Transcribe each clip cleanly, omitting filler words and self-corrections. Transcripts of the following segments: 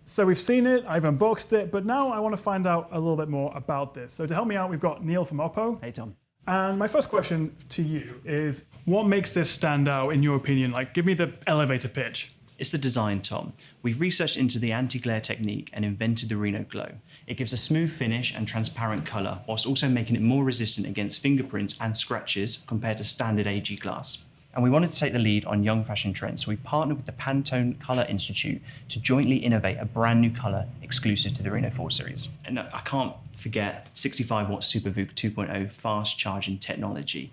So we've seen it, I've unboxed it, but now I want to find out a little bit more about this. So to help me out, we've got Neil from OPPO. Hey, Tom. And my first question to you is, what makes this stand out in your opinion? Like, give me the elevator pitch. It's the design, Tom. We've researched into the anti-glare technique and invented the Reno Glow. It gives a smooth finish and transparent colour, whilst also making it more resistant against fingerprints and scratches compared to standard AG glass. And we wanted to take the lead on young fashion trends, so we partnered with the Pantone Colour Institute to jointly innovate a brand new colour exclusive to the Reno4 series. And I can't forget 65-watt SuperVOOC 2.0 fast charging technology,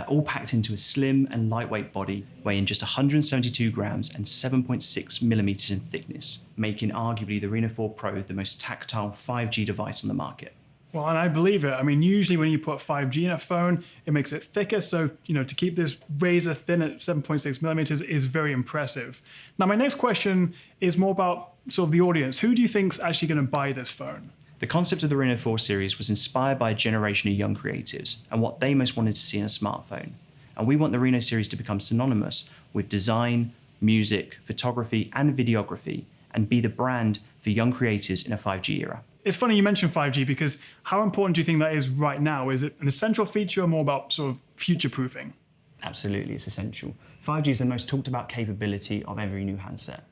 all packed into a slim and lightweight body, weighing just 172 grams and 7.6 millimeters in thickness, making arguably the Reno4 Pro the most tactile 5G device on the market. Well, and I believe it. I mean, usually when you put 5G in a phone, it makes it thicker. So, to keep this razor thin at 7.6 millimeters is very impressive. Now, my next question is more about sort of the audience. Who do you think is actually going to buy this phone? The concept of the Reno4 series was inspired by a generation of young creatives and what they most wanted to see in a smartphone. And we want the Reno series to become synonymous with design, music, photography, and videography, and be the brand for young creators in a 5G era. It's funny you mentioned 5G because how important do you think that is right now? Is it an essential feature or more about sort of future-proofing? Absolutely, it's essential. 5G is the most talked about capability of every new handset.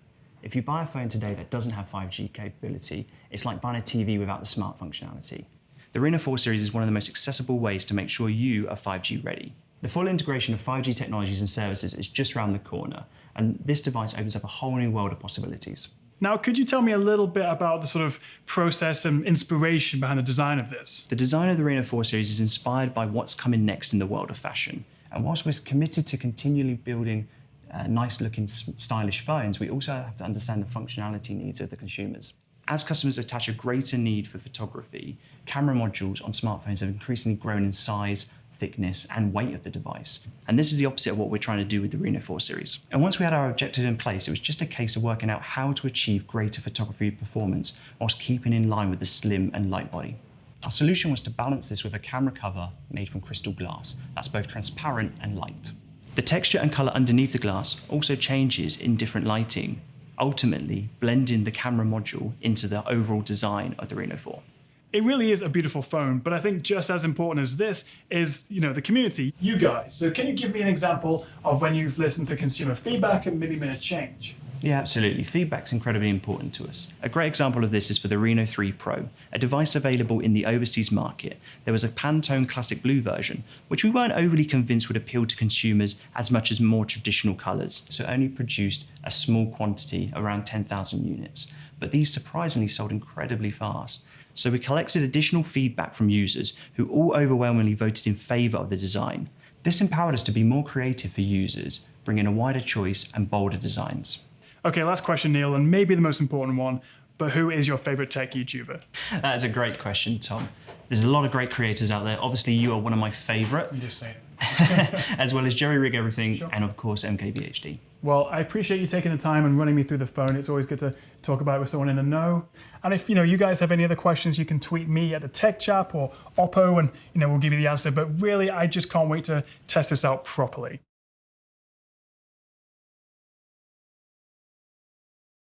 If you buy a phone today that doesn't have 5G capability, it's like buying a TV without the smart functionality. The Reno4 series is one of the most accessible ways to make sure you are 5G ready. The full integration of 5G technologies and services is just around the corner, and this device opens up a whole new world of possibilities. Now, could you tell me a little bit about the sort of process and inspiration behind the design of this? The design of the Reno4 series is inspired by what's coming next in the world of fashion. And whilst we're committed to continually building nice-looking, stylish phones, we also have to understand the functionality needs of the consumers. As customers attach a greater need for photography, camera modules on smartphones have increasingly grown in size, thickness, and weight of the device. And this is the opposite of what we're trying to do with the Reno4 series. And once we had our objective in place, it was just a case of working out how to achieve greater photography performance whilst keeping in line with the slim and light body. Our solution was to balance this with a camera cover made from crystal glass that's both transparent and light. The texture and color underneath the glass also changes in different lighting, ultimately blending the camera module into the overall design of the Reno4. It really is a beautiful phone, but I think just as important as this is, the community, you guys. So can you give me an example of when you've listened to consumer feedback and maybe made a change? Yeah, absolutely. Feedback's incredibly important to us. A great example of this is for the Reno 3 Pro, a device available in the overseas market. There was a Pantone Classic Blue version, which we weren't overly convinced would appeal to consumers as much as more traditional colors, so it only produced a small quantity, around 10,000 units. But these surprisingly sold incredibly fast. So we collected additional feedback from users who all overwhelmingly voted in favor of the design. This empowered us to be more creative for users, bringing a wider choice and bolder designs. Okay, last question, Neil, and maybe the most important one, but who is your favorite tech YouTuber? That is a great question, Tom. There's a lot of great creators out there. Obviously, you are one of my favorite. You just say it. As well as Jerry Rig Everything, Sure. And of course, MKBHD. Well, I appreciate you taking the time and running me through the phone. It's always good to talk about it with someone in the know. And if you guys have any other questions, you can tweet me at the Tech Chap or OPPO, and we'll give you the answer. But really, I just can't wait to test this out properly.